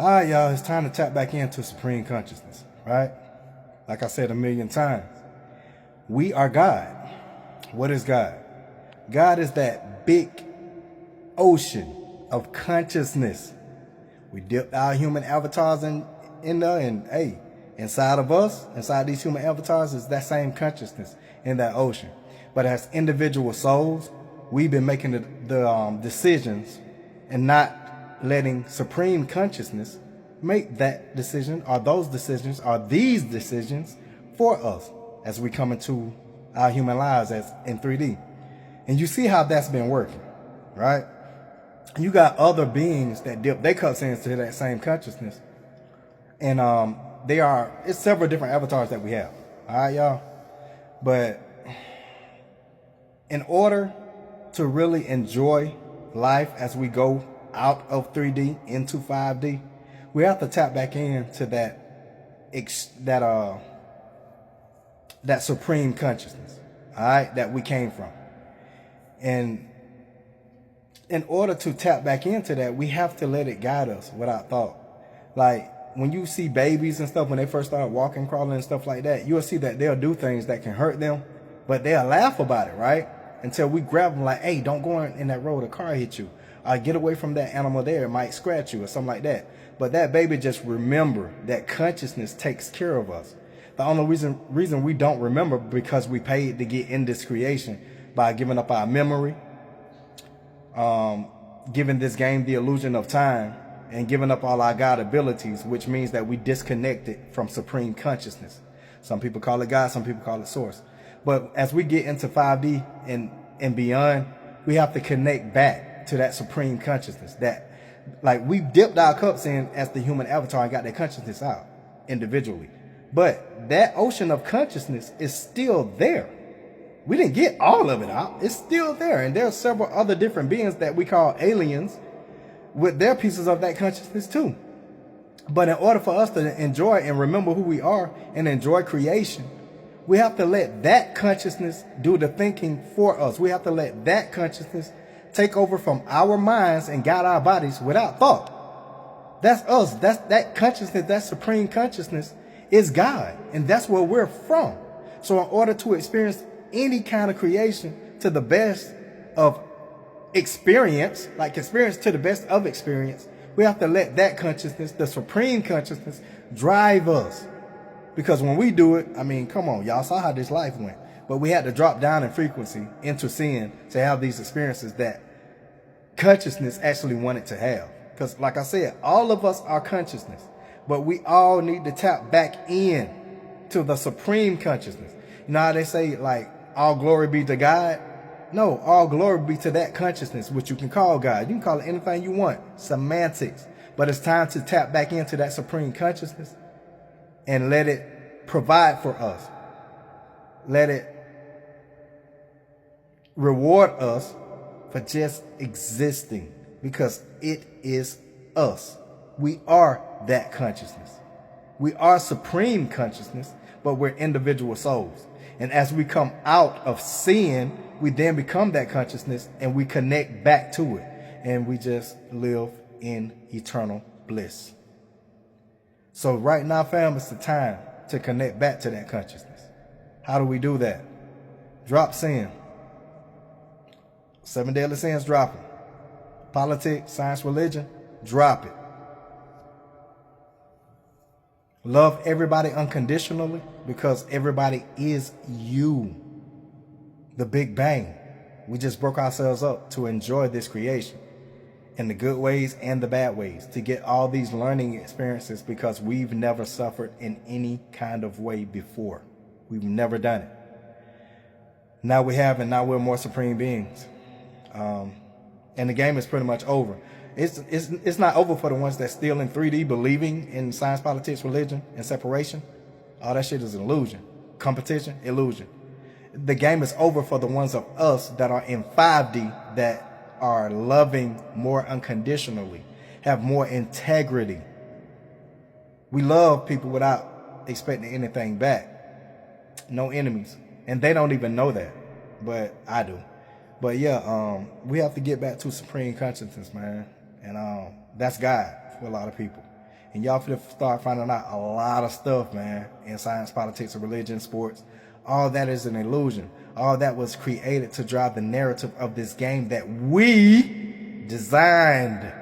All right, y'all, it's time to tap back into supreme consciousness, right? Like I said a million times, we are God. What is God? God is that big ocean of consciousness. We dipped our human avatars in there, and hey, inside of us, inside these human avatars, is that same consciousness in that ocean. But as individual souls, we've been making the decisions and not letting supreme consciousness make that decision or those decisions or these decisions for us as we come into our human lives as in 3D. And you see how that's been working, right? You got other beings that dip their cups into that same consciousness. And it's several different avatars that we have. All right, y'all? But in order to really enjoy life as we go out of 3D into 5D, we have to tap back into that supreme consciousness, all right, that we came from. And in order to tap back into that, we have to let it guide us without thought. Like when you see babies and stuff, when they first start walking, crawling and stuff like that, you'll see that they'll do things that can hurt them, but they'll laugh about it, right? Until we grab them like, hey, don't go in that road, a car hit you. Get away from that animal there, it might scratch you or something like that. But that baby just remember that consciousness takes care of us. The only reason we don't remember because we paid to get in this creation by giving up our memory, giving this game the illusion of time, and giving up all our God abilities, which means that we disconnected from supreme consciousness. Some people call it God, some people call it source. But as we get into 5D and beyond, we have to connect back to that supreme consciousness. That, like, we dipped our cups in as the human avatar and got that consciousness out individually. But that ocean of consciousness is still there. We didn't get all of it out. It's still there. And there are several other different beings that we call aliens with their pieces of that consciousness too. But in order for us to enjoy and remember who we are and enjoy creation, we have to let that consciousness do the thinking for us. We have to let that consciousness take over from our minds and guide our bodies without thought. That's us. That's that consciousness, that supreme consciousness is God. And that's where we're from. So in order to experience any kind of creation to the best of experience, like experience to the best of experience, we have to let that consciousness, the supreme consciousness, drive us. Because when we do it, I mean, come on, y'all saw how this life went. But we had to drop down in frequency into sin to have these experiences that consciousness actually wanted to have. Because like I said, all of us are consciousness, but we all need to tap back in to the supreme consciousness. You know how they say, like, all glory be to God? No, all glory be to that consciousness, which you can call God. You can call it anything you want, semantics. But it's time to tap back into that supreme consciousness and let it provide for us. Let it reward us for just existing, because it is us. We are that consciousness. We are supreme consciousness, but we're individual souls. And as we come out of sin, we then become that consciousness and we connect back to it. And we just live in eternal bliss. So right now, fam, it's the time to connect back to that consciousness. How do we do that? Drop sin. 7 deadly sins, drop it. Politics, science, religion, drop it. Love everybody unconditionally, because everybody is you. The Big Bang. We just broke ourselves up to enjoy this creation in the good ways and the bad ways, to get all these learning experiences, because we've never suffered in any kind of way before. We've never done it. Now we have, and now we're more supreme beings. And the game is pretty much over. It's not over for the ones that's still in 3D, believing in science, politics, religion, and separation. All that shit is an illusion. Competition, illusion. The game is over for the ones of us that are in 5D, that are loving more unconditionally, have more integrity. We love people without expecting anything back. No enemies. And they don't even know that, but I do. But yeah, we have to get back to supreme consciousness, man. And that's God for a lot of people. And y'all finna start finding out a lot of stuff, man, in science, politics, religion, sports. All that is an illusion. All that was created to drive the narrative of this game that we designed.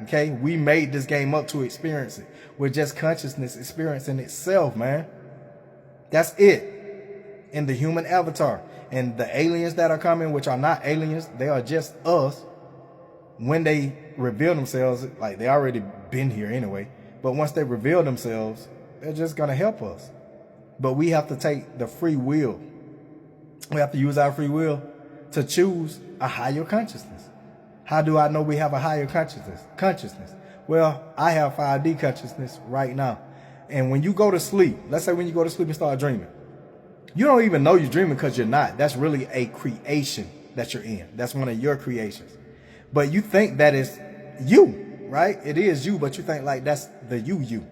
Okay? We made this game up to experience it. We're just consciousness experiencing itself, man. That's it. In the human avatar. And the aliens that are coming, which are not aliens, they are just us. When they reveal themselves, like they already been here anyway, but once they reveal themselves, they're just going to help us. But we have to take the free will. We have to use our free will to choose a higher consciousness. How do I know we have a higher consciousness? Well, I have 5D consciousness right now. And when you go to sleep, let's say when you go to sleep and start dreaming, you don't even know you're dreaming because you're not. That's really a creation that you're in. That's one of your creations. But you think that is you, right? It is you, but you think like that's the you.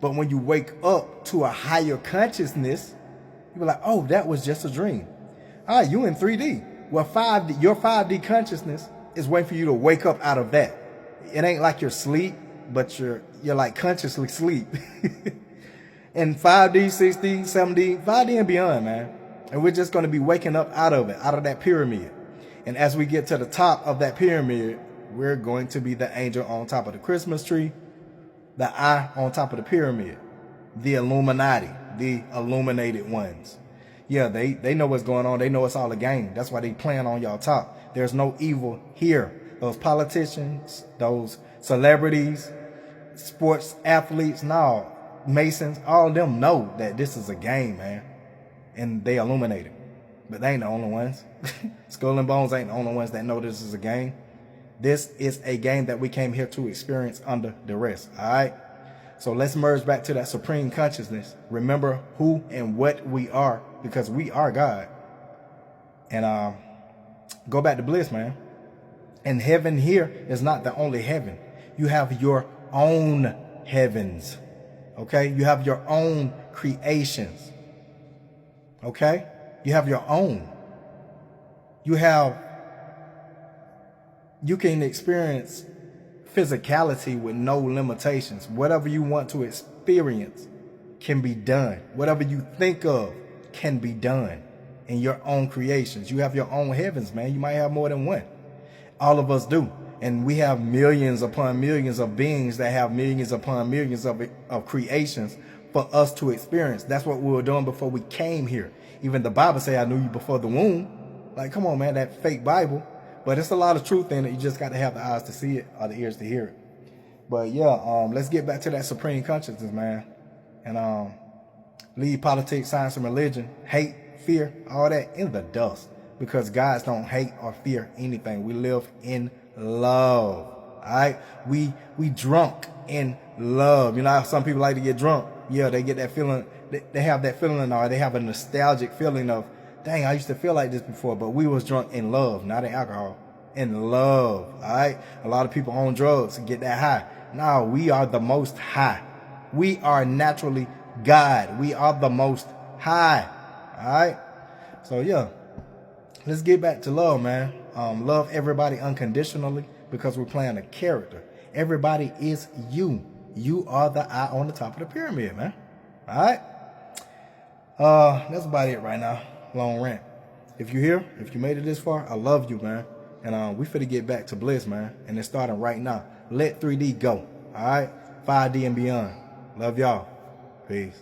But when you wake up to a higher consciousness, you're like, oh, that was just a dream. All right, you in 3D. Well, your 5D consciousness is waiting for you to wake up out of that. It ain't like you're asleep, but you're like consciously asleep. In 5D, 6D, 7D, 5D and beyond, man. And we're just going to be waking up out of it, out of that pyramid. And as we get to the top of that pyramid, we're going to be the angel on top of the Christmas tree, the eye on top of the pyramid, the Illuminati, the illuminated ones. Yeah, they know what's going on. They know it's all a game. That's why they playing on y'all top. There's no evil here. Those politicians, those celebrities, sports athletes, no, Masons, all of them know that this is a game, man. And they illuminate it. But they ain't the only ones. Skull and Bones ain't the only ones that know this is a game. This is a game that we came here to experience under duress. All right? So let's merge back to that supreme consciousness. Remember who and what we are, because we are God. And go back to bliss, man. And heaven here is not the only heaven. You have your own heavens. Okay? You have your own creations. Okay? You have your own. You can experience physicality with no limitations. Whatever you want to experience can be done. Whatever you think of can be done in your own creations. You have your own heavens, man. You might have more than one. All of us do. And we have millions upon millions of beings that have millions upon millions of creations for us to experience. That's what we were doing before we came here. Even the Bible say I knew you before the womb. Like, come on, man, that fake Bible. But it's a lot of truth in it. You just got to have the eyes to see it or the ears to hear it. But yeah, let's get back to that supreme consciousness, man. And leave politics, science, and religion, hate, fear, all that in the dust. Because gods don't hate or fear anything. We live in love. All right? We drunk in love. You know how some people like to get drunk? Yeah, they get that feeling. They have that feeling, or they have a nostalgic feeling of, dang, I used to feel like this before, but we was drunk in love, not in alcohol. In love, all right? A lot of people on drugs and get that high. No, we are the most high. We are naturally God. We are the most high, all right? So, yeah, let's get back to love, man. Love everybody unconditionally because we're playing a character. Everybody is you. You are the eye on the top of the pyramid, man. All right? That's about it right now. Long rant. If you're here, if you made it this far, I love you, man. And we finna get back to bliss, man. And it's starting right now. Let 3D go. All right? 5D and beyond. Love y'all. Peace.